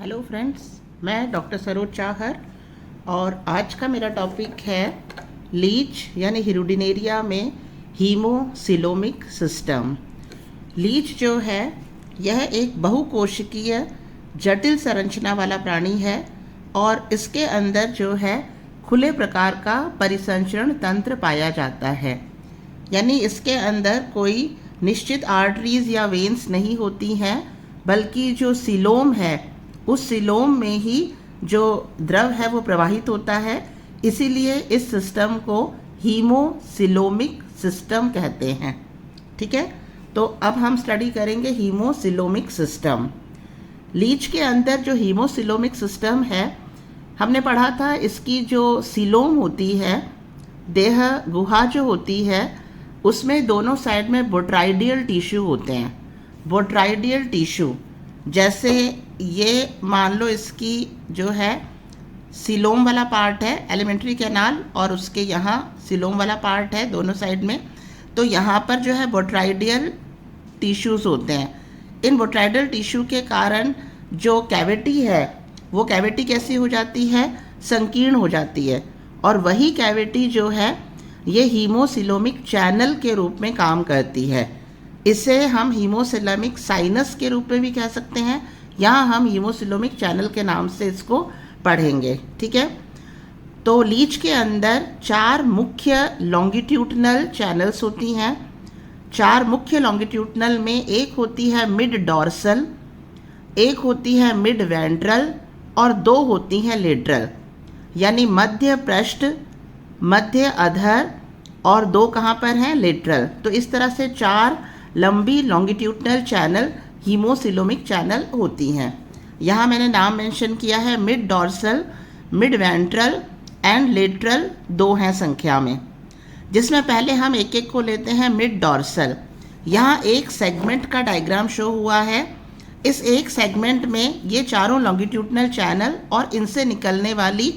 Hello friends, मैं doctor Saroj Chahar और आज का मेरा टॉपिक है लीच यानी हिरुडिनेरिया में हीमोसिलोमिक सिस्टम। लीच जो है यह एक बहुकोशिकीय जटिल संरचना वाला प्राणी है और इसके अंदर जो है खुले प्रकार का परिसंचरण तंत्र पाया जाता है। यानी इसके अंदर कोई निश्चित आर्टरीज या वेन्स नहीं होती हैं, बल्कि जो सिलोम है उस सिलोम में ही जो द्रव है वो प्रवाहित होता है। इसीलिए इस सिस्टम को हीमोसिलोमिक सिस्टम कहते हैं। ठीक है, तो अब हम स्टडी करेंगे हीमोसिलोमिक सिस्टम। लीच के अंदर जो हीमोसिलोमिक सिस्टम है, हमने पढ़ा था इसकी जो सिलोम होती है, देह गुहा जो होती है, उसमें दोनों साइड में बोट्राइडियल टिश्यू होते हैं। बोट्राइडियल टिश्यू जैसे ये मान लो इसकी जो है सिलोम वाला पार्ट है एलिमेंट्री कैनाल, और उसके यहाँ सिलोम वाला पार्ट है दोनों साइड में। तो यहाँ पर जो है बोट्राइडियल टिश्यूज़ होते हैं। इन बोट्राइडियल टिश्यू के कारण जो कैविटी है वो कैविटी कैसी हो जाती है, संकीर्ण हो जाती है, और वही कैविटी जो है ये हीमोसिलोमिक चैनल के रूप में काम करती है। इसे हम हीमोसिलोमिक साइनस के रूप में भी कह सकते हैं। यहाँ हम हीमोसिलोमिक चैनल के नाम से इसको पढ़ेंगे। ठीक है, तो लीच के अंदर 4 मुख्य लॉन्गिट्यूडनल चैनल्स होती हैं। 4 मुख्य लॉन्गिट्यूडनल में एक होती है मिड डॉर्सल, एक होती है मिड वेंट्रल और 2 होती हैं लेटरल, यानी मध्य पृष्ठ, मध्य अधर और 2 कहाँ पर हैं, लेटरल। तो इस तरह से 4 लंबी लॉन्गिट्यूडनल चैनल हीमोसिलोमिक चैनल होती हैं। यहाँ मैंने नाम मेंशन किया है mid dorsal, mid ventral and lateral, 2 हैं संख्या में, जिसमें पहले हम एक एक को लेते हैं। मिड डॉर्सल, यहाँ एक सेगमेंट का डायग्राम शो हुआ है। इस एक सेगमेंट में ये चारों लॉन्गिट्यूडनल चैनल और इनसे निकलने वाली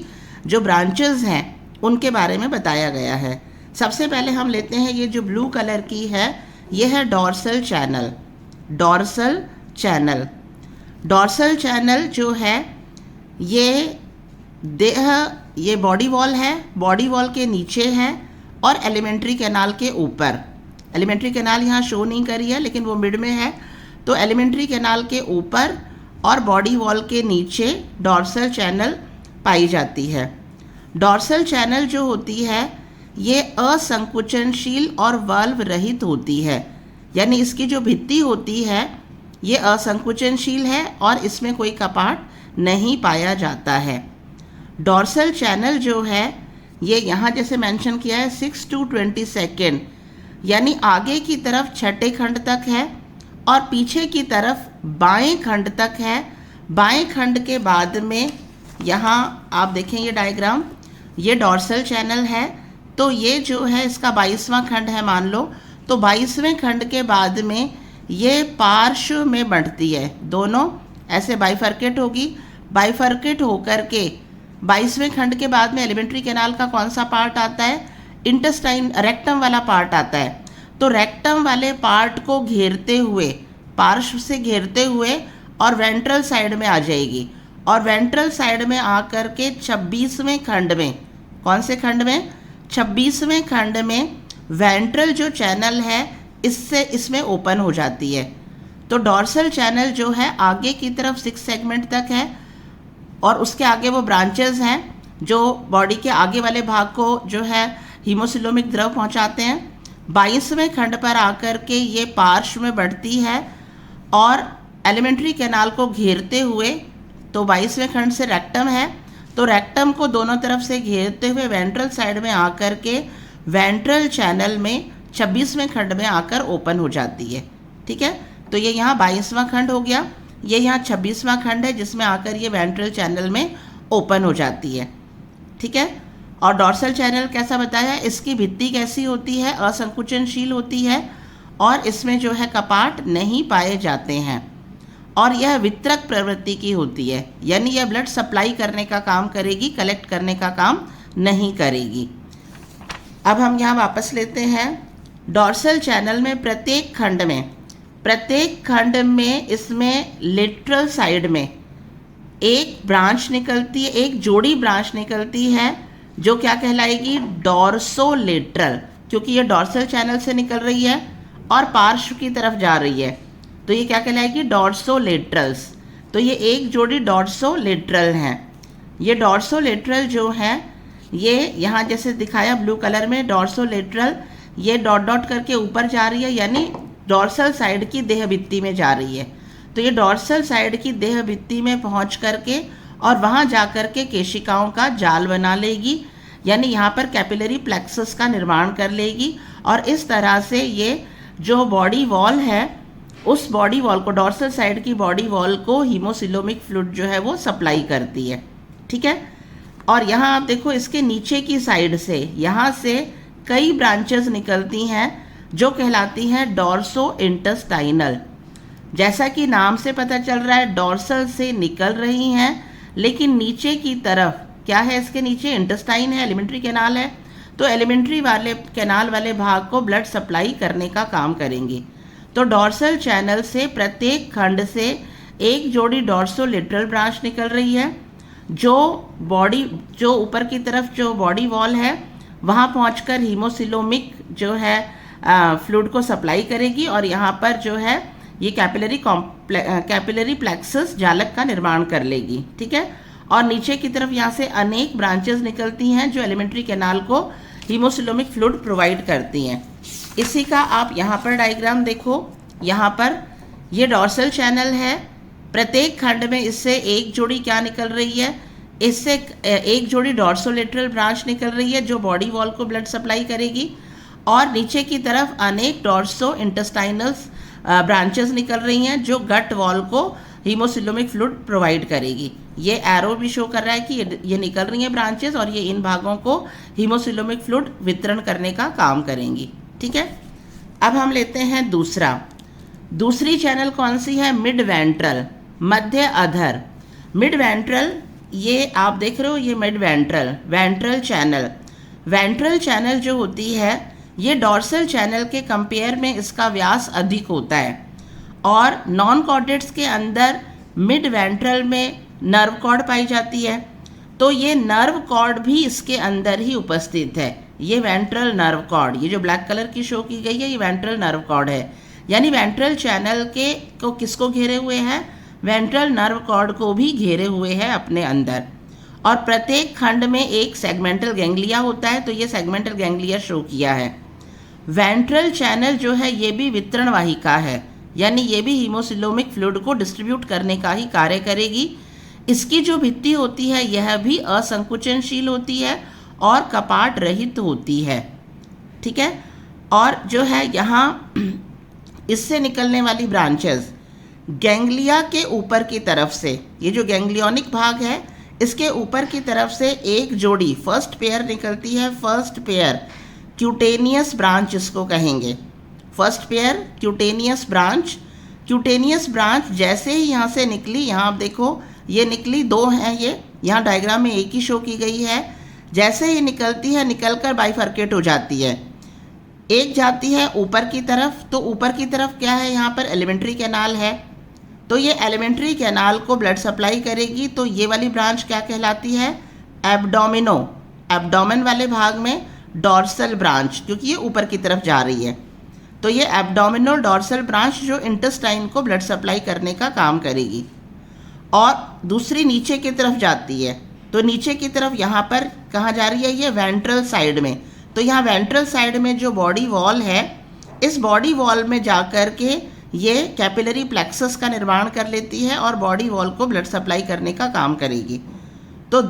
जो ब्रांचेस हैं उनके बारे में बताया गया है। सबसे पहले हम लेते हैं ये जो ब्लू कलर की है, ये है dorsal channel. Dorsal channel, dorsal channel जो है ये देह, ये बॉडी वॉल है, बॉडी वॉल के नीचे है और एलिमेंट्री कैनाल के ऊपर। एलिमेंट्री कैनाल यहाँ शो नहीं करी है लेकिन वो मिड में है। तो एलिमेंट्री कैनाल के ऊपर और बॉडी वॉल के नीचे डॉर्सल चैनल पाई जाती है। डॉर्सल चैनल जो होती है ये असंकुचनशील और वाल्व रहित होती है, यानी इसकी जो भित्ति होती है ये असंकुचनशील है और इसमें कोई कपाट नहीं पाया जाता है। डॉर्सल चैनल जो है ये यहाँ जैसे मेंशन किया है 6 to 20 सेकेंड, यानी आगे की तरफ छठे खंड तक है और पीछे की तरफ बाएं खंड तक है। बाएं खंड के बाद में यहाँ आप देखें ये डायग्राम, ये डॉर्सल चैनल है। तो ये जो है इसका 22वां खंड है मान लो, तो 22वें खंड के बाद में ये पार्श्व में बढ़ती है, दोनों ऐसे बाइफर्केट होगी। बाइफर्केट होकर के 22वें खंड के बाद में एलिमेंट्री कैनाल का कौन सा पार्ट आता है, इंटेस्टाइन, रेक्टम वाला पार्ट आता है। तो रेक्टम वाले पार्ट को घेरते हुए, पार्श्व से घेरते हुए और वेंट्रल साइड में आ जाएगी, और वेंट्रल साइड में आकर के 26वें खंड में, कौन से खंड में, 26वें खंड में वेंट्रल जो चैनल है इससे इसमें ओपन हो जाती है। तो डॉर्सल चैनल जो है आगे की तरफ 6 सेगमेंट तक है और उसके आगे वो ब्रांचेस हैं जो बॉडी के आगे वाले भाग को जो है हीमोसिलोमिक द्रव पहुंचाते हैं। 22वें खंड पर आकर के ये पार्श्व में बढ़ती है और एलिमेंट्री कैनाल को घेरते हुए, तो 22वें खंड से रेक्टम है, तो रेक्टम को दोनों तरफ से घेरते हुए वेंट्रल साइड में आकर के वेंट्रल चैनल में 26वें खंड में आकर ओपन हो जाती है। ठीक है, तो ये यहाँ 22वां खंड हो गया, ये यहाँ 26वां खंड है जिसमें आकर ये वेंट्रल चैनल में ओपन हो जाती है। ठीक है, और डॉर्सल चैनल कैसा बताया, इसकी भित्ति कैसी होती है, असंकुचनशील होती है और इसमें जो है कपाट नहीं पाए जाते हैं, और यह वितरक प्रवृत्ति की होती है, यानी यह ब्लड सप्लाई करने का काम करेगी, कलेक्ट करने का काम नहीं करेगी। अब हम यहाँ वापस लेते हैं। डॉर्सल चैनल में प्रत्येक खंड में इसमें लेटरल साइड में एक ब्रांच निकलती है, एक जोड़ी ब्रांच निकलती है जो क्या कहलाएगी, डॉर्सोलेटरल, क्योंकि ये डॉर्सल चैनल से निकल रही है और पार्श्व की तरफ जा रही है, तो ये क्या कहलाएगी, डॉर्सोलेटरल्स। तो ये एक जोड़ी डॉर्सोलेटरल हैं। ये डॉर्सोलेटरल जो है, ये यहाँ जैसे दिखाया ब्लू कलर में, डॉर्सोलेटरल ये डॉट डॉट करके ऊपर जा रही है, यानी डॉर्सल साइड की देह भित्ति में जा रही है। तो ये डॉर्सल साइड की देह भित्ति में पहुँच करके और वहाँ जा कर के केशिकाओं का जाल बना लेगी, यानी यहाँ पर कैपिलरी प्लेक्सस का निर्माण कर लेगी। और इस तरह से ये जो बॉडी वॉल है, उस बॉडी वॉल को, डॉर्सल साइड की बॉडी वॉल को हीमोसिलोमिक फ्लूइड जो है वो सप्लाई करती है। ठीक है। और यहाँ आप देखो, इसके नीचे की साइड से, यहाँ से कई ब्रांचेस निकलती हैं जो कहलाती हैं डॉर्सो इंटेस्टाइनल। जैसा कि नाम से पता चल रहा है, डॉर्सल से निकल रही हैं, लेकिन नीचे की तरफ क्या है, इसके नीचे इंटेस्टाइन है, एलिमेंट्री कैनाल है, तो एलिमेंट्री वाले कैनाल वाले भाग को ब्लड सप्लाई करने का काम करेंगी। तो डॉर्सल चैनल से प्रत्येक खंड से एक जोड़ी डॉर्सोलेटरल ब्रांच निकल रही है, जो ऊपर की तरफ जो बॉडी वॉल है वहाँ पहुंचकर हीमोसिलोमिक जो है फ्लूइड को सप्लाई करेगी, और यहाँ पर जो है ये कैपिलरी प्लेक्सस जालक का निर्माण कर लेगी। ठीक है। और नीचे की तरफ यहाँ से अनेक ब्रांचेस निकलती हैं जो एलिमेंट्री कैनाल को हीमोसिलोमिक फ्लूइड प्रोवाइड करती हैं। इसी का आप यहाँ पर डायग्राम देखो, यहाँ पर ये डॉर्सल चैनल है, प्रत्येक खंड में इससे एक जोड़ी क्या निकल रही है, इससे एक जोड़ी डॉर्सोलेटरल ब्रांच निकल रही है जो बॉडी वॉल को ब्लड सप्लाई करेगी, और नीचे की तरफ अनेक डॉर्सो इंटेस्टाइनल्स ब्रांचेस निकल रही हैं जो गट वॉल को हीमोसिलोमिक फ्लूइड प्रोवाइड करेगी। ये एरो भी शो कर रहा है कि ये निकल रही हैं ब्रांचेस, और ये इन भागों को हीमोसिलोमिक फ्लूइड वितरण करने का काम करेंगी। ठीक है। अब हम लेते हैं दूसरी चैनल कौन सी है, मिड वेंट्रल, मध्य अधर। मिड वेंट्रल, ये आप देख रहे हो, ये mid ventral channel. Ventral channel जो होती है, ये डॉर्सल चैनल के कंपेयर में इसका व्यास अधिक होता है, और नॉन कॉर्डेट्स के अंदर मिड वेंट्रल में नर्व कॉर्ड पाई जाती है, तो ये नर्व कॉर्ड भी इसके अंदर ही उपस्थित है। ये वेंट्रल नर्व कॉर्ड, ये जो ब्लैक कलर की शो की गई है, ये वेंट्रल नर्व कॉर्ड है, यानी वेंट्रल चैनल को किसको घेरे हुए हैं, वेंट्रल नर्व कॉर्ड को भी घेरे हुए है अपने अंदर। और प्रत्येक खंड में एक सेगमेंटल गैंग्लिया होता है, तो ये सेगमेंटल गैंग्लिया शो किया है। वेंट्रल चैनल जो है ये भी वितरण वाहिका है, यानी ये भी हीमोसिलोमिक फ्लूइड को डिस्ट्रीब्यूट करने का ही कार्य करेगी। इसकी जो भित्ति होती है यह भी असंकुचनशील होती है और कपाट रहित होती है। ठीक है। और जो है यहाँ इससे निकलने वाली ब्रांचेस गैंग्लिया के ऊपर की तरफ से, ये जो गैंग्लियोनिक भाग है इसके ऊपर की तरफ से एक जोड़ी फर्स्ट पेयर निकलती है। फर्स्ट पेयर क्यूटेनियस ब्रांच इसको कहेंगे, फर्स्ट पेयर क्यूटेनियस ब्रांच जैसे ही यहाँ से निकली, यहाँ आप देखो ये निकली, दो हैं, ये यहाँ डायग्राम में एक ही शो की गई है। जैसे ही निकलती है, निकलकर बाइफर्केट हो जाती है, एक जाती है ऊपर की तरफ, तो ऊपर की तरफ क्या है, यहाँ पर एलिमेंट्री कैनाल है, तो ये एलिमेंट्री कैनाल को ब्लड सप्लाई करेगी। तो ये वाली ब्रांच क्या कहलाती है, एब्डोमेन वाले भाग में डॉर्सल ब्रांच, क्योंकि ये ऊपर की तरफ जा रही है, तो ये एब्डोमिनल डॉर्सल ब्रांच जो इंटेस्टाइन को ब्लड सप्लाई करने का काम करेगी। और दूसरी नीचे की तरफ जाती है, तो नीचे की तरफ यहाँ पर कहाँ जा रही है, ये वेंट्रल साइड में, तो यहाँ वेंट्रल साइड में जो बॉडी वॉल है, इस बॉडी वॉल में जा कर के ये कैपिलरी प्लेक्सस का निर्माण कर लेती है और बॉडी वॉल को ब्लड सप्लाई करने का काम करेगी। तो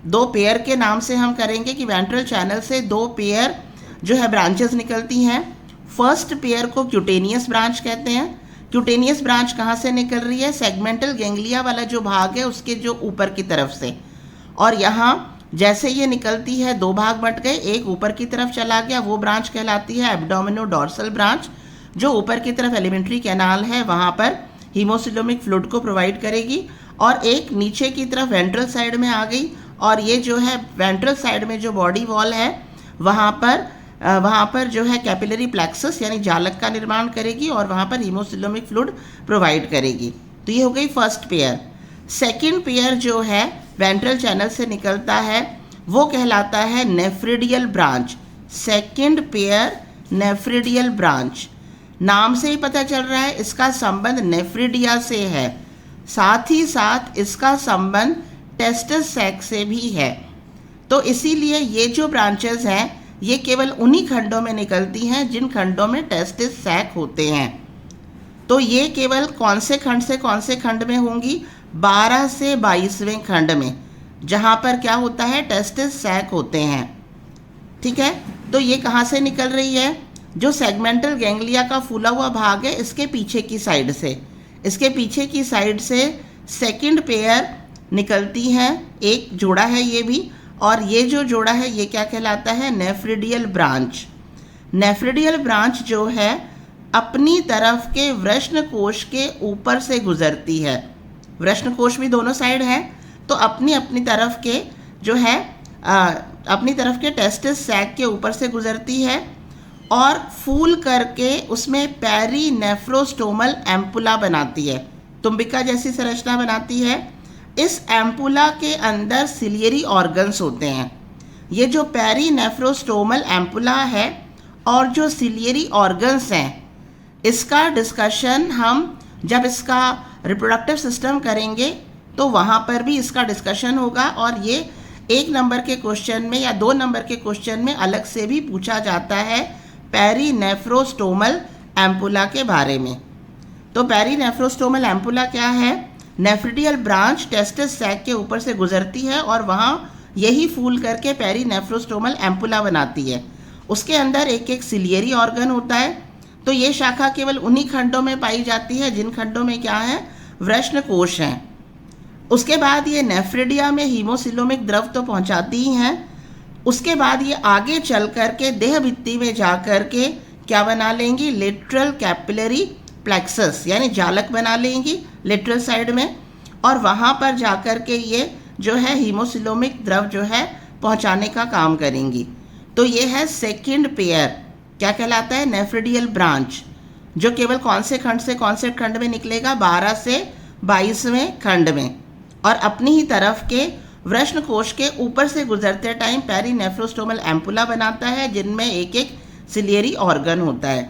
दो पेयर के नाम से हम करेंगे कि वेंट्रल चैनल से दो पेयर जो है ब्रांचेस निकलती हैं। फर्स्ट पेयर को क्यूटेनियस ब्रांच कहते हैं। क्यूटेनियस ब्रांच कहाँ से निकल रही है, सेगमेंटल गैंग्लिया वाला जो भाग है उसके जो ऊपर की तरफ से, और यहाँ जैसे ये निकलती है दो भाग बट गए, एक ऊपर की तरफ चला गया, वो ब्रांच कहलाती है एब्डोमिनो डॉर्सल ब्रांच, जो ऊपर की तरफ एलिमेंट्री कैनाल है वहाँ पर हीमोसिलोमिक फ्लूइड को प्रोवाइड करेगी। और एक नीचे की तरफ वेंट्रल साइड में आ गई, और ये जो है वेंट्रल साइड में जो बॉडी वॉल है वहाँ पर जो है कैपिलरी प्लेक्सस यानी जालक का निर्माण करेगी और वहाँ पर हीमोसिलोमिक फ्लूइड प्रोवाइड करेगी। तो ये हो गई फर्स्ट पेयर। सेकंड पेयर जो है वेंट्रल चैनल से निकलता है वो कहलाता है नेफ्रिडियल branch. Second pair nephridial branch, नाम से ही पता चल रहा है इसका संबंध नेफ्रिडिया से है, साथ ही साथ इसका संबंध टेस्टिस सैक से भी है। तो इसीलिए ये जो ब्रांचेस हैं ये केवल उन्हीं खंडों में निकलती हैं जिन खंडों में टेस्टिस सैक होते हैं। तो ये केवल कौन से खंड में होंगी? 12 से 22वें खंड में, जहाँ पर क्या होता है, टेस्टिस सैक होते हैं। ठीक है, तो ये कहाँ से निकल रही है? जो सेगमेंटल गैंग्लिया का फूला हुआ भाग है इसके पीछे की साइड से, इसके पीछे की साइड से सेकंड पेयर निकलती है, एक जोड़ा है ये भी, और ये जो जोड़ा है ये क्या कहलाता है? नेफ्रिडियल ब्रांच। नेफ्रिडियल ब्रांच जो है अपनी तरफ के वृष्ण कोश के ऊपर से गुजरती है। वृष्ण कोश भी दोनों साइड है, तो अपनी अपनी तरफ के जो है अपनी तरफ के टेस्टिस सैक के ऊपर से गुजरती है और फूल करके उसमें पेरीनेफ्रोस्टोमल एम्पुला बनाती है, तुम्बिका जैसी संरचना बनाती है। इस एम्पुला के अंदर सिलियरी ऑर्गन्स होते हैं। ये जो पेरीनेफ्रोस्टोमल एम्पुला है और जो सिलियरी ऑर्गन्स हैं, इसका डिस्कशन हम जब इसका रिप्रोडक्टिव सिस्टम करेंगे तो वहाँ पर भी इसका डिस्कशन होगा, और ये 1 नंबर के क्वेश्चन में या 2 नंबर के क्वेश्चन में अलग से भी पूछा जाता है पेरीनेफ्रोस्टोमल एम्पुला के बारे में। तो पेरीनेफ्रोस्टोमल एम्पुला क्या है? नेफ्रिडियल ब्रांच टेस्टिस सैक के ऊपर से गुजरती है और वहाँ यही फूल करके पेरीनेफ्रोस्टोमल एम्पुला बनाती है। उसके अंदर एक एक सिलियरी ऑर्गन होता है। तो ये शाखा केवल उन्हीं खंडों में पाई जाती है जिन खंडों में क्या है? वृष्ण कोश हैं। उसके बाद ये नेफ्रिडिया में हीमोसिलोमिक द्रव तो पहुंचाती ही हैं। उसके बाद ये आगे चल कर के देह भित्ति में जा कर के क्या बना लेंगी? लेटरल कैपिलरी प्लेक्सस, यानी जालक बना लेंगी लेटरल साइड में, और वहाँ पर जा कर के ये जो है हीमोसिलोमिक द्रव जो है पहुँचाने का काम करेंगी। तो ये है सेकंड पेयर, क्या कहलाता है? नेफ्रिडियल ब्रांच, जो केवल कौन से खंड में निकलेगा? 12 से 22वें खंड में, और अपनी ही तरफ के वृष्ण कोश के ऊपर से गुजरते टाइम पेरीनेफ्रोस्टोमल एम्पुला बनाता है जिनमें एक एक सिलियरी ऑर्गन होता है।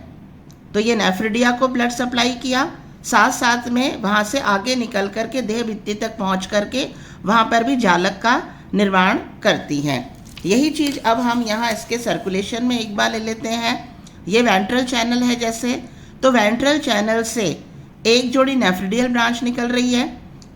तो ये नेफ्रिडिया को ब्लड सप्लाई किया, साथ साथ में वहाँ से आगे निकल कर के देह भित्ति तक पहुँच करके वहाँ पर भी जालक का निर्माण करती हैं। यही चीज़ अब हम यहाँ इसके सर्कुलेशन में एक बार ले लेते हैं। ये वेंट्रल चैनल है जैसे, तो वेंट्रल चैनल से एक जोड़ी नेफ्रिडियल ब्रांच निकल रही है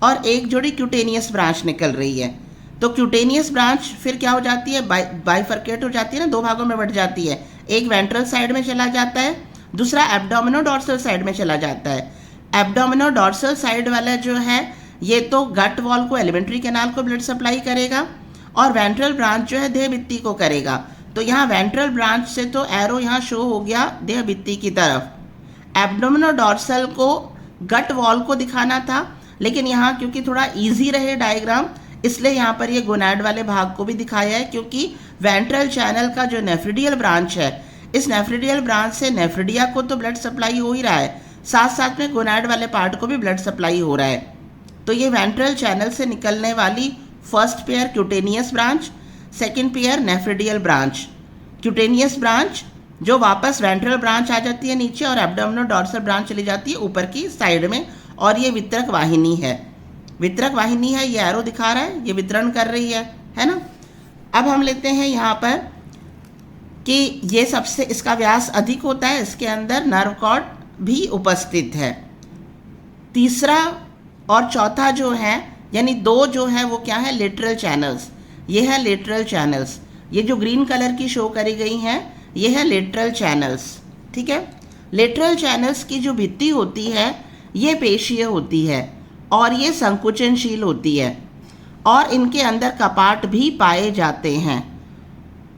और एक जोड़ी क्यूटेनियस ब्रांच निकल रही है। तो क्यूटेनियस ब्रांच फिर क्या हो जाती है? बाइफर्केट हो जाती है ना, 2 भागों में बट जाती है। एक वेंट्रल साइड में चला जाता है, दूसरा एब्डोमिनोडोर्सल साइड में चला जाता है। एब्डोमिनोडोर्सल साइड वाला जो है ये तो गट वॉल को, एलिमेंट्री कैनाल को ब्लड सप्लाई करेगा, और वेंट्रल ब्रांच जो है देह भित्ति को करेगा। तो यहाँ वेंट्रल ब्रांच से तो एरो यहाँ शो हो गया देह भित्ति की तरफ। एब्डोमिनोडोर्सल को गट वॉल को दिखाना था, लेकिन यहाँ क्योंकि थोड़ा इजी रहे डायग्राम, इसलिए यहाँ पर ये गोनाड वाले भाग को भी दिखाया है, क्योंकि वेंट्रल चैनल का जो नेफ्रिडियल ब्रांच है, इस नेफ्रिडियल ब्रांच से नेफ्रिडिया को तो ब्लड सप्लाई हो ही रहा है, साथ साथ में गोनाड वाले पार्ट को भी ब्लड सप्लाई हो रहा है। तो ये वेंट्रल चैनल से निकलने वाली first pair cutaneous branch, second pair nephridial branch. Cutaneous branch जो वापस वेंट्रल ब्रांच आ जाती है नीचे, और एब्डोमिनोडोर्सल ब्रांच चली जाती है ऊपर की साइड में, और ये वितरक वाहिनी है। वितरक वाहिनी है, ये एरो दिखा रहा है, ये वितरण कर रही है ना। अब हम लेते हैं यहाँ पर कि ये सबसे इसका व्यास अधिक होता है, इसके अंदर नर्व कॉर्ड भी उपस्थित है। तीसरा और चौथा जो है, यानी 2 जो है वो क्या है? Lateral channels. ये है लेटरल चैनल्स, ये जो ग्रीन कलर की शो करी गई हैं ये है लेटरल चैनल्स। ठीक है, लेटरल चैनल्स की जो भित्ति होती है ये पेशीय होती है और ये संकुचनशील होती है, और इनके अंदर कपाट भी पाए जाते हैं।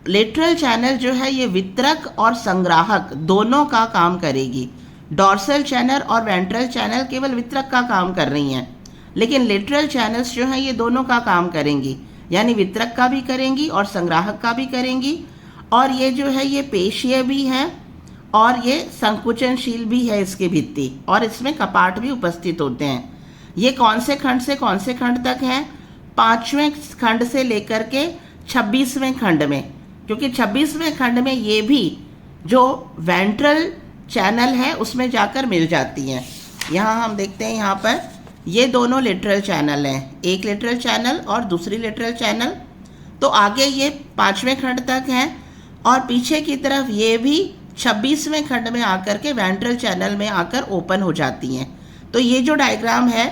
लेटरल चैनल जो है ये वितरक और संग्राहक दोनों का काम करेगी। डॉर्सल चैनल और वेंट्रल चैनल केवल वितरक का काम कर रही हैं, लेकिन लेटरल चैनल्स जो हैं ये दोनों का काम करेंगी, यानी वितरक का भी करेंगी और संग्राहक का भी करेंगी। और ये जो है ये पेशीय भी हैं और ये संकुचनशील भी है इसकी भित्ति, और इसमें कपाट भी उपस्थित होते हैं। ये कौन से खंड से कौन से खंड तक है? 5वें खंड से लेकर के 26वें खंड में, क्योंकि 26वें खंड में ये भी जो वेंट्रल चैनल है उसमें जाकर मिल जाती हैं। यहाँ हम देखते हैं, यहाँ पर ये दोनों लेटरल चैनल हैं, एक लेटरल चैनल और दूसरी लेटरल चैनल। तो आगे ये 5वें खंड तक है और पीछे की तरफ ये भी 26वें खंड में आकर के वेंट्रल चैनल में आकर ओपन हो जाती हैं। तो ये जो डायग्राम है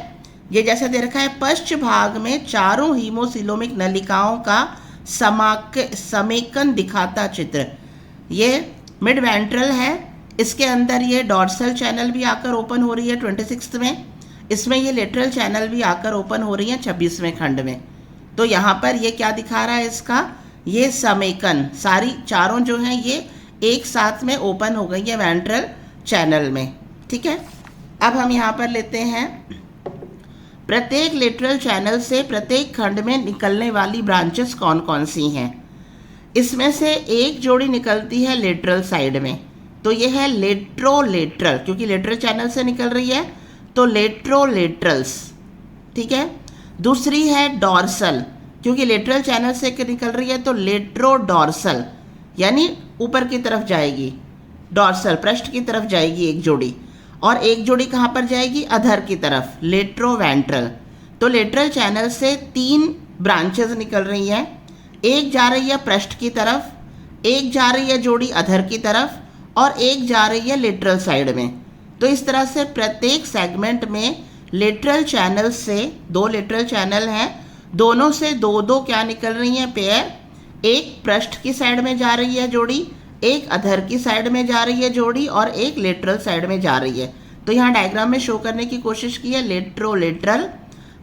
ये जैसे दे रखा है, पश्च भाग में चारों हीमोसिलोमिक नलिकाओं का समेकन दिखाता चित्र। ये मिड वेंट्रल है, इसके अंदर ये डॉर्सल चैनल भी आकर ओपन हो रही है 26 में, इसमें ये लेटरल चैनल भी आकर ओपन हो रही है 26वें खंड में। तो यहाँ पर ये क्या दिखा रहा है इसका, ये समेकन, सारी चारों जो हैं ये एक साथ में ओपन हो गई है वेंट्रल चैनल में। ठीक है, अब हम यहाँ पर लेते हैं प्रत्येक लेटरल चैनल से प्रत्येक खंड में निकलने वाली ब्रांचेस कौन कौन सी हैं। इसमें से एक जोड़ी निकलती है लेटरल साइड में, तो ये है लेट्रोलेटरल, क्योंकि लेटरल चैनल से निकल रही है तो लेट्रोलेटरल्स। ठीक है, दूसरी है डॉर्सल, क्योंकि लेटरल चैनल से निकल रही है तो लेट्रोडॉर्सल, यानी ऊपर की तरफ जाएगी, डॉर्सल पृष्ठ की तरफ जाएगी एक जोड़ी, और एक जोड़ी कहाँ पर जाएगी, अधर की तरफ, लेट्रोवेंट्रल। तो लेटरल चैनल से 3 ब्रांचेस निकल रही हैं, एक जा रही है पृष्ठ की तरफ, एक जा रही है जोड़ी अधर की तरफ, और एक जा रही है लेटरल साइड में। तो इस तरह से प्रत्येक सेगमेंट में लेटरल चैनल से 2 लेटरल चैनल हैं, दोनों से 2-2 क्या निकल रही हैं, पेयर। एक पृष्ठ की साइड में जा रही है जोड़ी, एक अधर की साइड में जा रही है जोड़ी, और एक लेटरल साइड में जा रही है। तो यहाँ डायग्राम में शो करने की कोशिश की है लेट्रोलेटरल,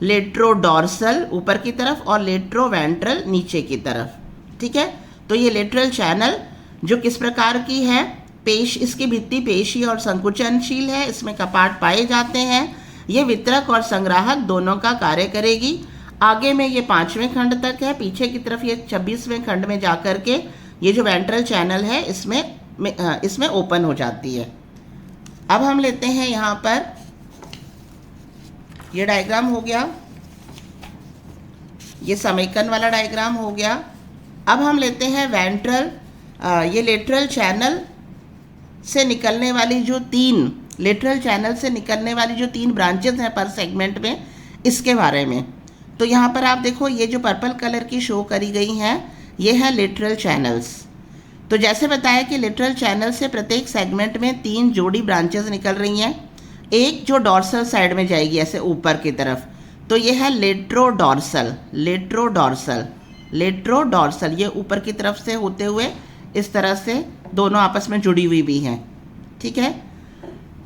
लेट्रोडॉर्सल ऊपर की तरफ और लेट्रोवेंट्रल नीचे की तरफ। ठीक है, तो ये लेटरल चैनल जो किस प्रकार की है, इसकी भित्ति पेशी और संकुचनशील है, इसमें कपाट पाए जाते हैं, ये वितरक और संग्राहक दोनों का कार्य करेगी। आगे में ये 5वें खंड तक है, पीछे की तरफ ये 26वें खंड में जाकर के ये जो वेंट्रल चैनल है इसमें ओपन हो जाती है। अब हम लेते हैं यहाँ पर, ये डायग्राम हो गया, ये समेकन वाला डायग्राम हो गया। अब हम लेते हैं वेंट्रल, ये लेटरल चैनल से निकलने वाली जो 3 लेटरल चैनल से निकलने वाली जो 3 ब्रांचेस हैं पर सेगमेंट में, इसके बारे में। तो यहाँ पर आप देखो, ये जो पर्पल कलर की शो करी गई हैं ये है लेटरल चैनल्स। तो जैसे बताया कि लेटरल चैनल से प्रत्येक सेगमेंट में 3 जोड़ी ब्रांचेस निकल रही हैं, एक जो डॉर्सल साइड में जाएगी ऐसे ऊपर की तरफ, तो ये है लेट्रोडॉर्सल, लेट्रोडॉर्सल, लेट्रोडॉर्सल, ये ऊपर की तरफ से होते हुए इस तरह से दोनों आपस में जुड़ी हुई भी हैं। ठीक है,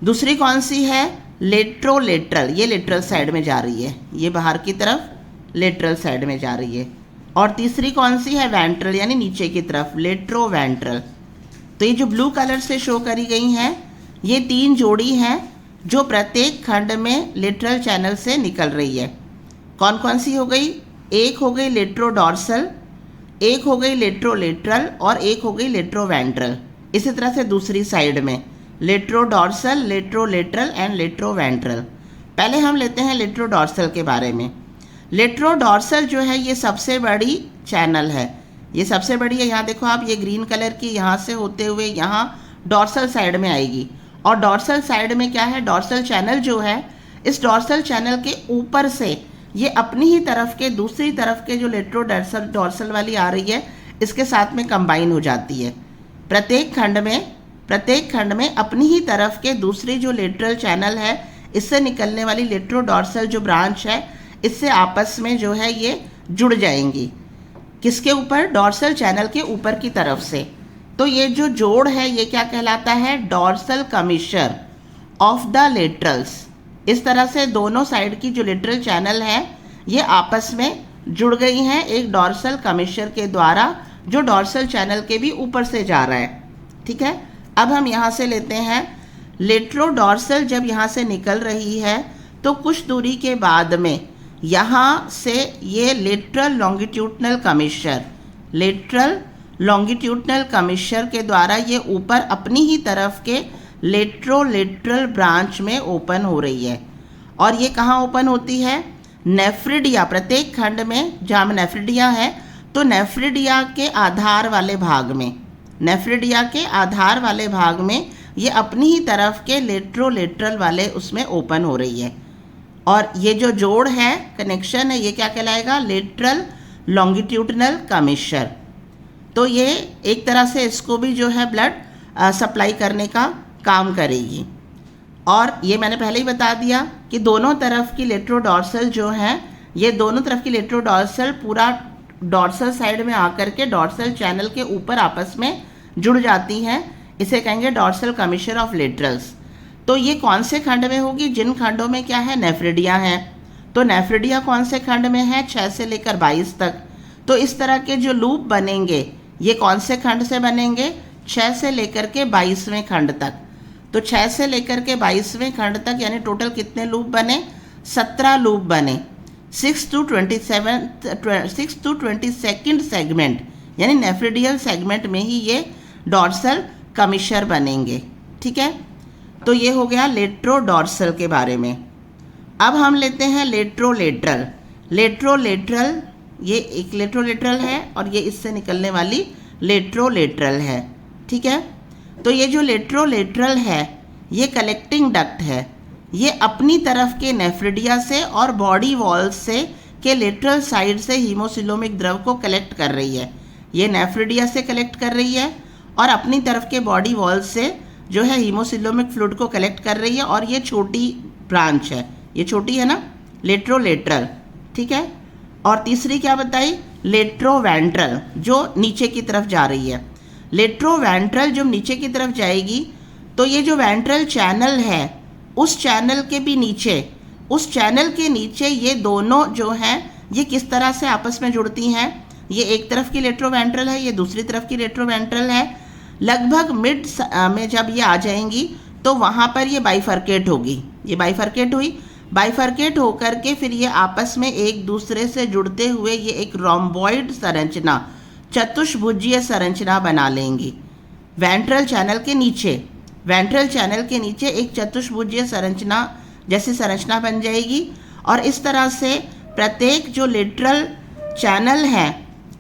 दूसरी कौन सी है, लेट्रोलेटरल, ये लेटरल साइड में जा रही है, ये बाहर की तरफ लेटरल साइड में जा रही है। और तीसरी कौन सी है, वेंट्रल, यानी नीचे की तरफ, लेट्रोवेंट्रल। तो ये जो ब्लू कलर से शो करी गई हैं ये 3 जोड़ी हैं जो प्रत्येक खंड में लेटरल चैनल से निकल रही है। कौन कौन सी हो गई, एक हो गई लेट्रोडॉर्सल, एक हो गई लेट्रोलेटरल और एक हो गई लेट्रोवेंट्रल। इसी तरह से दूसरी साइड में लेट्रोडॉर्सल, लेट्रोलेटरल एंड लेट्रोवेंट्रल। पहले हम लेते हैं लेट्रोडॉर्सल के बारे में। लेट्रोडॉर्सल जो है ये सबसे बड़ी चैनल है, ये सबसे बड़ी है। यहाँ देखो आप, ये ग्रीन कलर की यहाँ से होते हुए यहाँ डॉर्सल साइड में आएगी, और डॉर्सल साइड में क्या है, डॉर्सल चैनल जो है, इस डॉर्सल चैनल के ऊपर से ये अपनी ही तरफ के दूसरी तरफ के जो लेट्रोडॉर्सल वाली आ रही है इसके साथ में कंबाइन हो जाती है। प्रत्येक खंड में अपनी ही तरफ के दूसरी जो लेटरल चैनल है इससे निकलने वाली लेट्रोडॉर्सल जो ब्रांच है इससे आपस में जो है ये जुड़ जाएंगी। किसके ऊपर, डॉर्सल चैनल के ऊपर की तरफ से। तो ये जो जोड़ है ये क्या कहलाता है, डॉर्सल कमिश्चर ऑफ द लेटरल्स। इस तरह से दोनों साइड की जो लेटरल चैनल है ये आपस में जुड़ गई हैं एक डॉर्सल कमिश्चर के द्वारा, जो डॉर्सल चैनल के भी ऊपर से जा रहा है। ठीक है, अब हम यहाँ से लेते हैं लेट्रोडॉर्सल। जब यहाँ से निकल रही है तो कुछ दूरी के बाद में यहाँ से ये लेटरल लॉन्गिट्यूडनल कमिश्चर, लेटरल लॉन्गिट्यूडनल कमिश्चर के द्वारा ये ऊपर अपनी ही तरफ के लेट्रोलेटरल ब्रांच में ओपन हो रही है। और ये कहाँ ओपन होती है? नेफ्रिडिया, प्रत्येक खंड में जहाँ में नेफ्रिडिया है तो नेफ्रिडिया के आधार वाले भाग में, नेफ्रिडिया के आधार वाले भाग में ये अपनी ही तरफ के लेट्रोलेटरल वाले उसमें ओपन हो रही है। और ये जो जोड़ है, कनेक्शन है, ये क्या कहलाएगा? Lateral longitudinal commissure. तो ये एक तरह से इसको भी जो है ब्लड सप्लाई करने का काम करेगी। और ये मैंने पहले ही बता दिया कि दोनों तरफ की लेट्रोडॉर्सल जो है, ये दोनों तरफ की लेट्रोडॉर्सल पूरा डॉर्सल साइड में आकर के डॉर्सल चैनल के ऊपर आपस में जुड़ जाती हैं। इसे कहेंगे डॉर्सल कमिश्चर ऑफ लेटरल्स। तो ये कौन से खंड में होगी? जिन खंडों में क्या है? नेफ्रिडिया है। तो नेफ्रिडिया कौन से खंड में है? 6 से लेकर 22 तक। तो इस तरह के जो लूप बनेंगे ये कौन से खंड से बनेंगे? 6 से लेकर के 22वें खंड तक। तो 6 से लेकर के 22वें खंड तक यानी टोटल कितने लूप बने? 17 लूप बने। 6 to 22nd सेगमेंट यानी नेफ्रिडियल सेगमेंट में ही ये डॉर्सल कमिश्चर बनेंगे। ठीक है, तो ये हो गया लेट्रोडॉर्सल के बारे में। अब हम लेते हैं लेट्रोलेटरल। लेट्रोलेटरल, ये एक लेट्रोलेटरल है और ये इससे निकलने वाली लेट्रोलेटरल है। ठीक है, तो ये जो लेट्रोलेटरल है ये कलेक्टिंग डक्ट है। ये अपनी तरफ के नेफ्रिडिया से और बॉडी वॉल से के लेटरल साइड से हीमोसिलोमिक द्रव को कलेक्ट कर रही है। ये नेफ्रिडिया से कलेक्ट कर रही है और अपनी तरफ के बॉडी वॉल से जो है हीमोसिलोमिक फ्लूइड को कलेक्ट कर रही है। और ये छोटी ब्रांच है, ये छोटी है ना, लेट्रोलेटरल। ठीक है, और तीसरी क्या बताई? लेट्रोवेंट्रल, जो नीचे की तरफ जा रही है। लेट्रोवेंट्रल जो नीचे की तरफ जाएगी तो ये जो वेंट्रल चैनल है उस चैनल के भी नीचे, उस चैनल के नीचे ये दोनों जो हैं ये किस तरह से आपस में जुड़ती हैं? ये एक तरफ की लेट्रोवेंट्रल है, ये दूसरी तरफ की लेट्रोवेंट्रल है। लगभग मिड में जब ये आ जाएंगी तो वहाँ पर ये बाइफर्केट होगी। ये बाइफर्केट हुई, बाइफर्केट होकर के फिर ये आपस में एक दूसरे से जुड़ते हुए ये एक रोम्बॉइड संरचना, चतुष्भुजीय संरचना बना लेंगी। वेंट्रल चैनल के नीचे, वेंट्रल चैनल के नीचे एक चतुष्भुजीय संरचना जैसी संरचना बन जाएगी। और इस तरह से प्रत्येक जो लेटरल चैनल है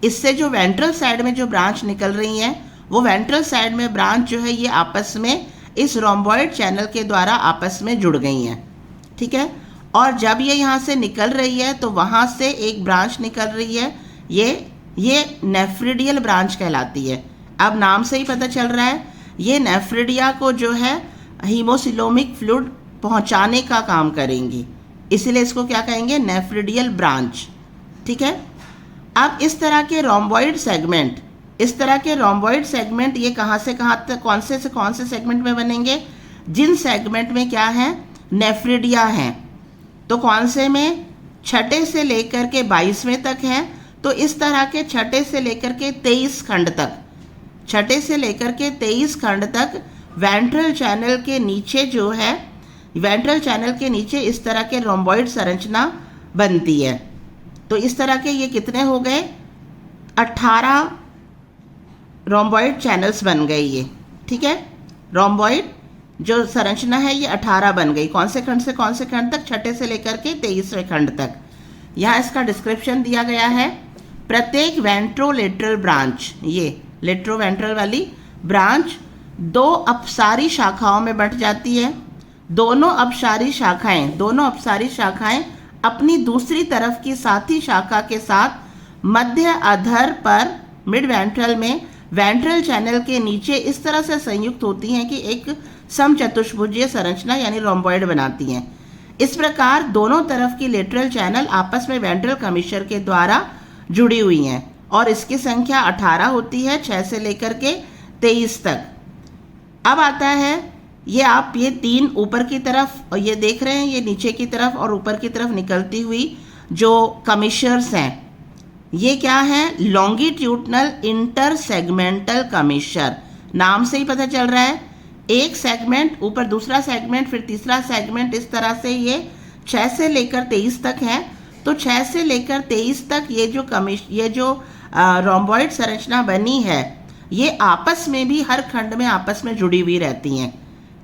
इससे जो वेंट्रल साइड में जो ब्रांच निकल रही हैं वो वेंट्रल साइड में ब्रांच जो है ये आपस में इस रोम्बॉइड चैनल के द्वारा आपस में जुड़ गई हैं। ठीक है, और जब ये यहाँ से निकल रही है तो वहाँ से एक ब्रांच निकल रही है, ये नेफ्रिडियल ब्रांच कहलाती है। अब नाम से ही पता चल रहा है ये नेफ्रिडिया को जो है हीमोसिलोमिक फ्लूइड पहुँचाने का काम करेंगी, इसीलिए इसको क्या कहेंगे? नेफ्रिडियल ब्रांच। ठीक है, अब इस तरह के रोम्बॉइड सेगमेंट, इस तरह के रोम्बॉइड सेगमेंट ये कहाँ से कहाँ तक, कौन से सेगमेंट में बनेंगे? जिन सेगमेंट में क्या है? नेफ्रिडिया हैं। तो कौन से में? 6 से लेकर के 22वें तक हैं। तो इस तरह के 6 से लेकर के 23 खंड तक, 6 से लेकर के 23 खंड तक वेंट्रल चैनल के नीचे जो है, वेंट्रल चैनल के नीचे इस तरह के रोम्बॉइड संरचना बनती है। तो इस तरह के ये कितने हो गए? 18 रोम्बॉइड चैनल्स बन गए ये। ठीक है, रोम्बॉइड जो संरचना है ये 18 बन गई। कौन से खंड से कौन से खंड तक? 6 से लेकर के 23वें खंड तक। यहाँ इसका डिस्क्रिप्शन दिया गया है। प्रत्येक वेंट्रोलेटरल ब्रांच, ये लेट्रोवेंट्रल वाली ब्रांच 2 अपसारी शाखाओं में बंट जाती है। दोनों अपसारी शाखाएं अपनी दूसरी तरफ की साथी शाखा के साथ मध्य अधर पर मिड वेंट्रल में वेंट्रल चैनल के नीचे इस तरह से संयुक्त होती हैं कि एक समचतुष्भुजीय संरचना यानी रोम्बॉइड बनाती हैं। इस प्रकार दोनों तरफ की लेटरल चैनल आपस में वेंट्रल कमिश्चर के द्वारा जुड़ी हुई हैं और इसकी संख्या 18 होती है, 6 से लेकर के 23 तक। अब आता है ये आप ये 3 ऊपर की तरफ और ये देख रहे हैं, ये नीचे की तरफ और ऊपर की तरफ निकलती हुई जो कमिश्चर्स हैं, ये क्या है? Longitudinal intersegmental commissure. नाम से ही पता चल रहा है, एक सेगमेंट ऊपर दूसरा सेगमेंट फिर तीसरा सेगमेंट, इस तरह से ये 6 से लेकर 23 तक है। तो 6 से लेकर 23 तक ये जो रोम्बॉइड संरचना बनी है ये आपस में भी हर खंड में आपस में जुड़ी हुई रहती हैं।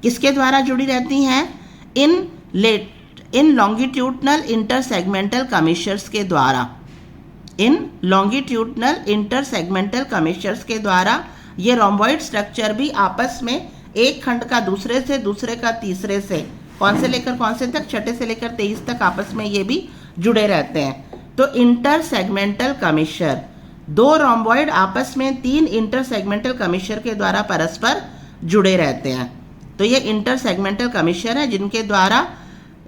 किसके द्वारा जुड़ी रहती हैं? इन इन लॉन्गिट्यूडनल इंटरसेगमेंटल कमिश्चर्स के द्वारा, इन लॉन्गिट्यूडनल इंटरसेगमेंटल कमिश्चर्स के द्वारा ये रोम्बॉइड स्ट्रक्चर भी आपस में एक खंड का दूसरे से, दूसरे का तीसरे से, कौन से लेकर कौन से तक, छठे से लेकर 23 तक आपस में ये भी जुड़े रहते हैं। तो इंटरसेगमेंटल कमिश्चर, दो रोम्बॉइड आपस में 3 इंटरसेगमेंटल कमिश्चर के द्वारा परस्पर जुड़े रहते हैं। तो ये इंटरसेगमेंटल कमिश्चर है जिनके द्वारा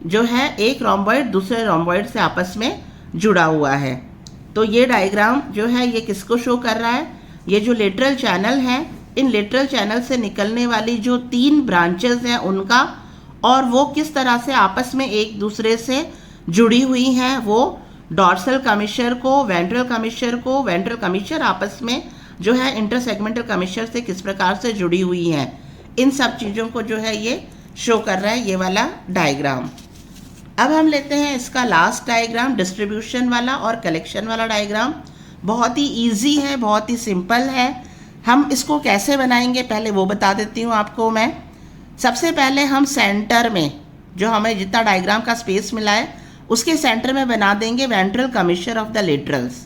जो है एक रोम्बॉइड दूसरे रोम्बॉइड से आपस में जुड़ा हुआ है। तो ये डायग्राम जो है ये किसको शो कर रहा है, ये जो लेटरल चैनल है, इन लेटरल चैनल से निकलने वाली जो 3 ब्रांचेस हैं उनका, और वो किस तरह से आपस में एक दूसरे से जुड़ी हुई हैं, वो डॉर्सल कमिश्चर को, वेंट्रल कमिश्चर को, वेंट्रल कमिश्चर आपस में जो है इंटरसेगमेंटल कमिश्चर से किस प्रकार से जुड़ी हुई हैं, इन सब चीज़ों को जो है ये शो कर रहा है ये वाला डायग्राम। अब हम लेते हैं इसका लास्ट डायग्राम, डिस्ट्रीब्यूशन वाला और कलेक्शन वाला डायग्राम। बहुत ही इजी है, बहुत ही सिंपल है। हम इसको कैसे बनाएंगे पहले वो बता देती हूँ आपको मैं। सबसे पहले हम सेंटर में, जो हमें जितना डायग्राम का स्पेस मिला है उसके सेंटर में बना देंगे ventral commissure of the laterals,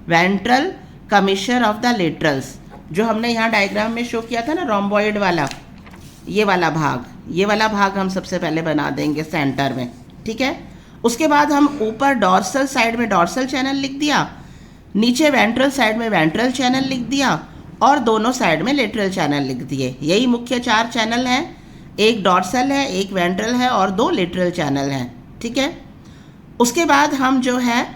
ventral commissure of the laterals, जो हमने यहाँ डायग्राम में शो किया था ना, रोम्बॉइड वाला, ये वाला भाग हम सबसे पहले बना देंगे सेंटर में, ठीक है। उसके बाद हम ऊपर डॉर्सल साइड में डॉर्सल चैनल लिख दिया, नीचे वेंट्रल साइड में वेंट्रल चैनल लिख दिया, और दोनों साइड में लेटरल चैनल लिख दिए। यही मुख्य 4 चैनल हैं, एक डॉर्सल है, एक वेंट्रल है और 2 लेटरल चैनल हैं, ठीक है। उसके बाद हम जो है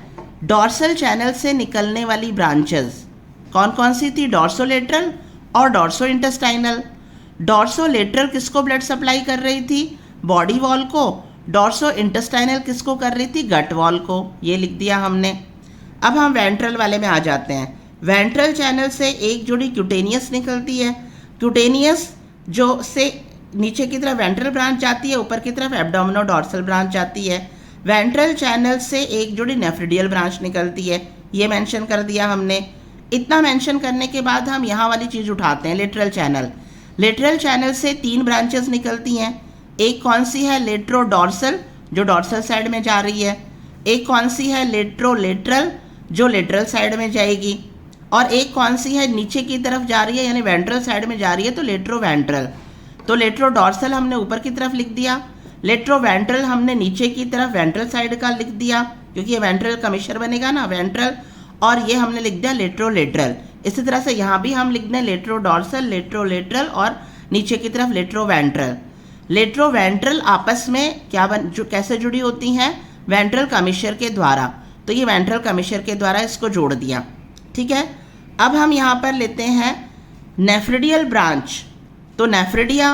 डॉर्सल चैनल से निकलने वाली ब्रांचेस कौन कौन सी थी, डॉर्सोलेटरल और डॉर्सो इंटेस्टाइनल। डॉर्सोलेटरल किसको ब्लड सप्लाई कर रही थी, बॉडी वॉल को। डॉर्सो इंटेस्टाइनल किसको कर रही थी, गट वॉल को। ये लिख दिया हमने। अब हम वेंट्रल वाले में आ जाते हैं। वेंट्रल चैनल से एक जोड़ी क्यूटेनियस निकलती है, क्यूटेनियस जो से नीचे की तरफ वेंट्रल ब्रांच जाती है, ऊपर की तरफ एब्डोमिनो डॉर्सल ब्रांच जाती है। वेंट्रल चैनल से एक जोड़ी नेफ्रिडियल ब्रांच निकलती है, ये मेंशन कर दिया हमने। इतना मेंशन करने के बाद हम यहाँ वाली चीज़ उठाते हैं, लेटरल चैनल। लेटरल चैनल से 3 ब्रांचेस निकलती हैं। एक कौन सी है, लेट्रो डॉर्सल, जो डॉर्सल साइड में जा रही है। एक कौन सी है, लेट्रो लेटरल, जो लेटरल साइड में जाएगी। और एक कौन सी है, नीचे की तरफ जा रही है, यानी वेंट्रल साइड में जा रही है, तो लेट्रो वेंट्रल। तो लेट्रो डॉर्सल हमने ऊपर की तरफ लिख दिया, लेट्रो वेंट्रल हमने नीचे की तरफ वेंट्रल साइड का लिख दिया, क्योंकि ये वेंट्रल कमिश्चर बनेगा ना, वेंट्रल। और ये हमने लिख दिया लेट्रो लेटरल। इसी तरह से यहाँ भी हम लिख दें लेट्रो डॉर्सल, लेट्रो लेटरल और नीचे की तरफ लेट्रो वेंट्रल। लेट्रो वेंट्रल आपस में कैसे जुड़ी होती हैं, वेंट्रल कमिश्चर के द्वारा। तो ये वेंट्रल कमिश्चर के द्वारा इसको जोड़ दिया, ठीक है। अब हम यहाँ पर लेते हैं नेफ्रिडियल ब्रांच। तो नेफ्रिडिया,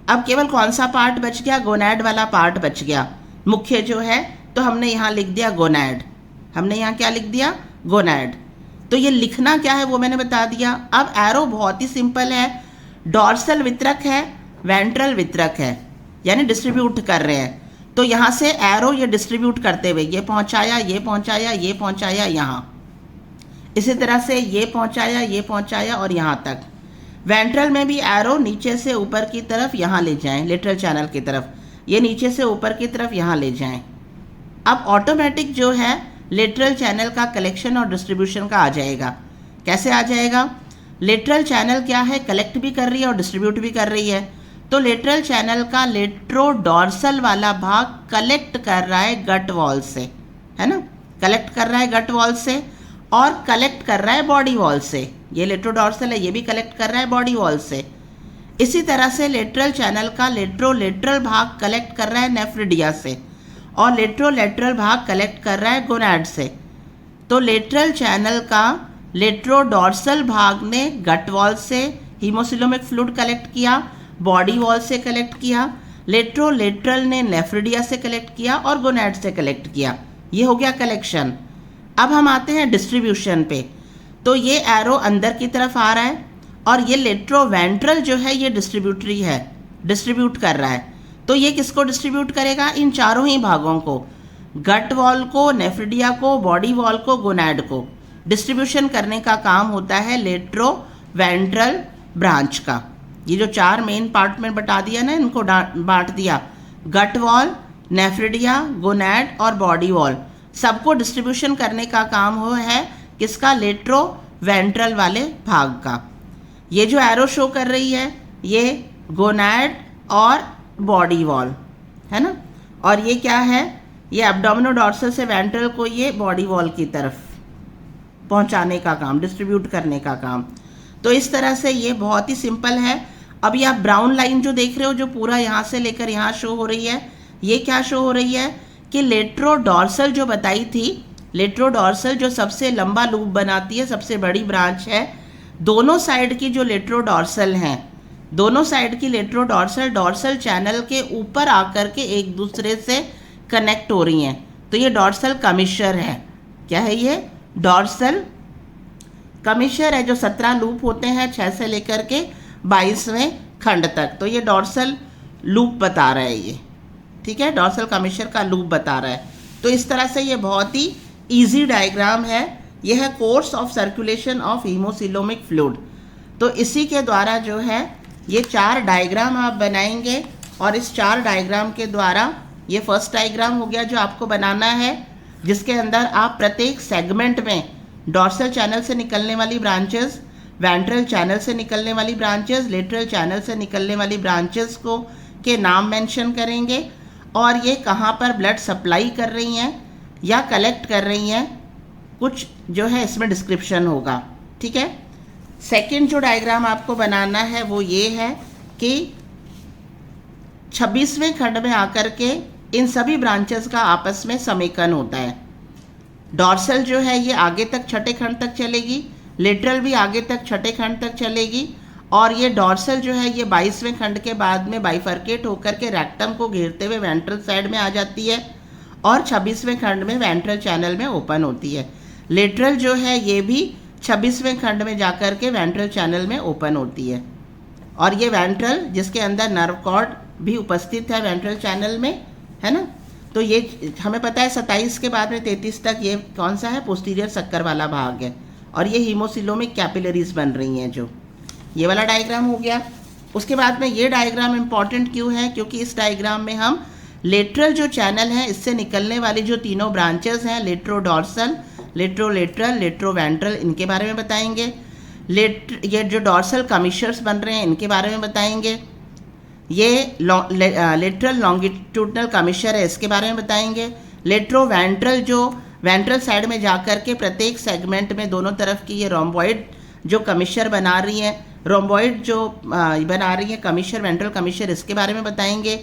अब केवल कौन सा पार्ट बच गया, गोनैड वाला पार्ट बच गया मुख्य जो है। तो हमने यहाँ लिख दिया गोनैड, हमने यहाँ क्या लिख दिया, गोनैड। तो ये लिखना क्या है वो मैंने बता दिया। अब एरो बहुत ही सिंपल है, डॉर्सल वितरक है, वेंट्रल वितरक है, यानी डिस्ट्रीब्यूट कर रहे हैं। तो यहाँ से एरो ये डिस्ट्रीब्यूट करते हुए ये पहुँचाया, ये पहुँचाया, ये पहुँचाया यहाँ, इसी तरह से ये पहुँचाया, ये पहुँचाया और यहाँ तक। वेंट्रल में भी एरो नीचे से ऊपर की तरफ यहाँ ले जाएं, लेटरल चैनल की तरफ, ये नीचे से ऊपर की तरफ यहाँ ले जाएं। अब ऑटोमेटिक जो है लेटरल चैनल का कलेक्शन और डिस्ट्रीब्यूशन का आ जाएगा। कैसे आ जाएगा, लेटरल चैनल क्या है, कलेक्ट भी कर रही है और डिस्ट्रीब्यूट भी कर रही है। तो लेटरल चैनल का लेट्रोडॉर्सल वाला भाग कलेक्ट कर रहा है गट वॉल से, है ना, कलेक्ट कर रहा है गट वॉल से और कलेक्ट कर रहा है बॉडी वॉल से। ये लेट्रोडॉर्सल है, ये भी कलेक्ट कर रहा है बॉडी वॉल से। इसी तरह से लेटरल चैनल का लेट्रोलेटरल भाग कलेक्ट कर रहा है नेफ्रिडिया से और लेट्रोलेटरल भाग कलेक्ट कर रहा है गोनैड से। तो लेटरल चैनल का लेट्रोडॉर्सल भाग ने गट वॉल से हीमोसिलोमिक फ्लूइड कलेक्ट किया, बॉडी वॉल से कलेक्ट किया, लेट्रोलेटरल ने नेफ्रिडिया से कलेक्ट किया और गोनैड से कलेक्ट किया। ये हो गया कलेक्शन। अब हम आते हैं डिस्ट्रीब्यूशन पे। तो ये एरो अंदर की तरफ आ रहा है और ये लेट्रोवेंट्रल जो है ये डिस्ट्रीब्यूटरी है, डिस्ट्रीब्यूट कर रहा है। तो ये किसको डिस्ट्रीब्यूट करेगा, इन चारों ही भागों को, गट वॉल को, नेफ्रिडिया को, बॉडी वॉल को, गोनैड को। डिस्ट्रीब्यूशन करने का काम होता है लेट्रोवेंट्रल ब्रांच का। ये जो 4 मेन पार्ट में बता दिया ना, इनको बांट दिया, गट वॉल, नेफ्रिडिया, गोनैड और बॉडी वॉल सबको डिस्ट्रीब्यूशन करने का काम हो है किसका, लेट्रोवेंट्रल वाले भाग का। ये जो एरो शो कर रही है ये गोनैड और बॉडी वॉल है ना, और ये क्या है, ये एब्डोमिनोडोर्सल से वेंट्रल को ये बॉडी वॉल की तरफ पहुंचाने का काम, डिस्ट्रीब्यूट करने का काम। तो इस तरह से ये बहुत ही सिंपल है। अभी आप ब्राउन लाइन जो देख रहे हो जो पूरा यहाँ से लेकर यहाँ शो हो रही है, ये क्या शो हो रही है कि लेट्रोडोर्सल जो बताई थी, लेट्रोडोर्सल जो सबसे लंबा लूप बनाती है, सबसे बड़ी ब्रांच है, दोनों साइड की जो लेट्रोडोर्सल हैं, दोनों साइड की लेट्रोडोर्सल डोर्सल चैनल के ऊपर आकर के एक दूसरे से कनेक्ट हो रही हैं। तो ये डोर्सल कमिशर है। क्या है ये, डोर्सल कमिशर है, जो 17 लूप होते हैं 6 से लेकर के 22वें खंड तक। तो ये डोर्सल लूप बता रहा है ये, ठीक है, डोर्सल कमिशर का लूप बता रहा है। तो इस तरह से ये बहुत ही इजी डायग्राम है। यह है course of circulation of haemocoelomic fluid. तो इसी के द्वारा जो है ये 4 डायग्राम आप बनाएंगे, और इस 4 डायग्राम के द्वारा, ये फर्स्ट डायग्राम हो गया जो आपको बनाना है, जिसके अंदर आप प्रत्येक सेगमेंट में डोर्सल चैनल से निकलने वाली ब्रांचेस, वेंट्रल चैनल से निकलने वाली ब्रांचेस, लेटरल चैनल से निकलने वाली ब्रांचेस को के नाम मेंशन करेंगे, और ये कहाँ पर ब्लड सप्लाई कर रही हैं या कलेक्ट कर रही हैं, कुछ जो है इसमें डिस्क्रिप्शन होगा, ठीक है। सेकंड जो डायग्राम आपको बनाना है वो ये है कि 26वें खंड में आकर के इन सभी ब्रांचेस का आपस में समेकन होता है। डोर्सल जो है ये आगे तक 6ठे खंड तक चलेगी, लेटरल भी आगे तक 6ठे खंड तक चलेगी, और ये डोर्सल जो है ये 22वें खंड के बाद में बाइफर्केट होकर के रेक्टम को घेरते हुए वेंट्रल साइड में आ जाती है, और 26वें खंड में वेंट्रल चैनल में ओपन होती है। लेटरल जो है ये भी 26वें खंड में जाकर के वेंट्रल चैनल में ओपन होती है, और ये वेंट्रल जिसके अंदर नर्व कॉर्ड भी उपस्थित है वेंट्रल चैनल में, है ना। तो ये हमें पता है 27 के बाद में 33 तक ये कौन सा है, पोस्टीरियर शक्कर वाला भाग है, और ये हीमोसिलोमिक कैपिलरीज बन रही हैं, जो ये वाला डायग्राम हो गया। उसके बाद में ये डायग्राम इम्पॉर्टेंट क्यों है, क्योंकि इस डायग्राम में हम लेटरल जो चैनल है इससे निकलने वाली जो तीनों ब्रांचेस हैं, लेट्रोडोर्सल, लेट्रोलेटरल, लेट्रोवेंट्रल, इनके बारे में बताएंगे। ये जो डोर्सल कमिशर्स बन रहे हैं इनके बारे में बताएंगे। ये लेटरल लॉन्गिट्यूडनल कमिशर है, इसके बारे में बताएंगे। लेट्रोवेंट्रल जो वेंट्रल साइड में जाकर के प्रत्येक सेगमेंट में दोनों तरफ की ये रोम्बॉइड जो कमिशर बना रही हैं, रोम्बॉइड जो बना रही है कमिशर, वेंट्रल कमिशर, इसके बारे में बताएंगे।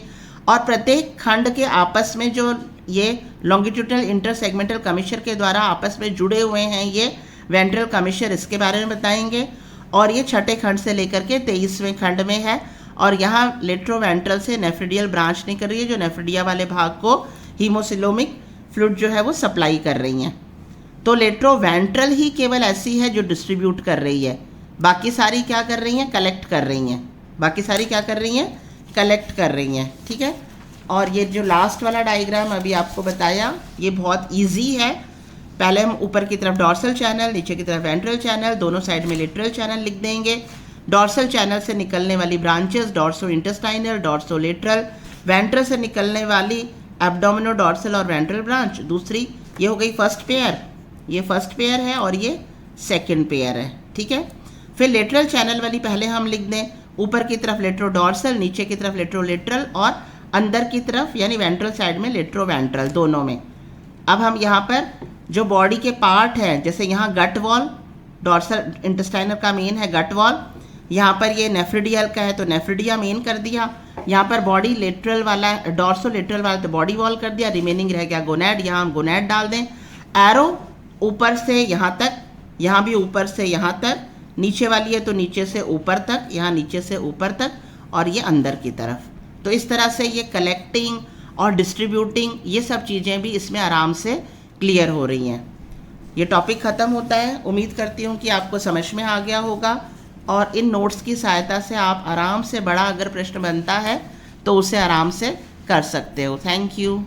और प्रत्येक खंड के आपस में जो ये लॉन्गिट्यूडनल इंटरसेगमेंटल कमिशर के द्वारा आपस में जुड़े हुए हैं ये वेंट्रल कमिशर, इसके बारे में बताएंगे। और ये 6ठे खंड से लेकर के 23वें खंड में है, और यहाँ लेट्रोवेंट्रल से नेफ्रिडियल ब्रांच निकल रही है, जो नेफ्रिडिया वाले भाग को हीमोसिलोमिक फ्लूइड जो है वो सप्लाई कर रही हैं। तो लेट्रोवेंट्रल ही केवल ऐसी है जो डिस्ट्रीब्यूट कर रही है, बाकी सारी क्या कर रही हैं, कलेक्ट कर रही हैं, बाकी सारी क्या कर रही हैं, कलेक्ट कर रही हैं, ठीक है। और ये जो लास्ट वाला डायग्राम अभी आपको बताया ये बहुत इजी है। पहले हम ऊपर की तरफ डोर्सल चैनल, नीचे की तरफ वेंट्रल चैनल, दोनों साइड में लेटरल चैनल लिख देंगे। डोर्सल चैनल से निकलने वाली branches, dorso intestinal, dorso lateral, ventral से निकलने वाली एब्डोमिनोडोर्सल और वेंट्रल ब्रांच। दूसरी ये हो गई फर्स्ट पेयर, ये फर्स्ट पेयर है और ये सेकंड पेयर है, ठीक है। फिर लेटरल चैनल वाली पहले हम लिख दें, ऊपर की तरफ लेट्रोडोर्सल, नीचे की तरफ लेट्रोलेटरल, और अंदर की तरफ यानी वेंट्रल साइड में लेट्रोवेंट्रल, दोनों में। अब हम यहाँ पर जो बॉडी के पार्ट हैं, जैसे यहाँ गट वॉल, डोर्सल इंटेस्टाइनल का मेन है गट वॉल, यहाँ पर ये नेफ्रिडियल का है तो नेफ्रिडिया मेन कर दिया, यहाँ पर बॉडी लेटरल वाला, डोर्सो लेटरल वाला तो बॉडी वॉल कर दिया, रिमेनिंग रह गया गोनैड, यहाँ हम गोनैड डाल दें। एरो ऊपर से यहाँ तक, यहाँ भी ऊपर से यहाँ तक, नीचे वाली है तो नीचे से ऊपर तक, यहाँ नीचे से ऊपर तक, और ये अंदर की तरफ। तो इस तरह से ये कलेक्टिंग और डिस्ट्रीब्यूटिंग ये सब चीज़ें भी इसमें आराम से क्लियर हो रही हैं। ये टॉपिक ख़त्म होता है। उम्मीद करती हूँ कि आपको समझ में आ गया होगा, और इन नोट्स की सहायता से आप आराम से, बड़ा अगर प्रश्न बनता है तो उसे आराम से कर सकते हो। Thank you.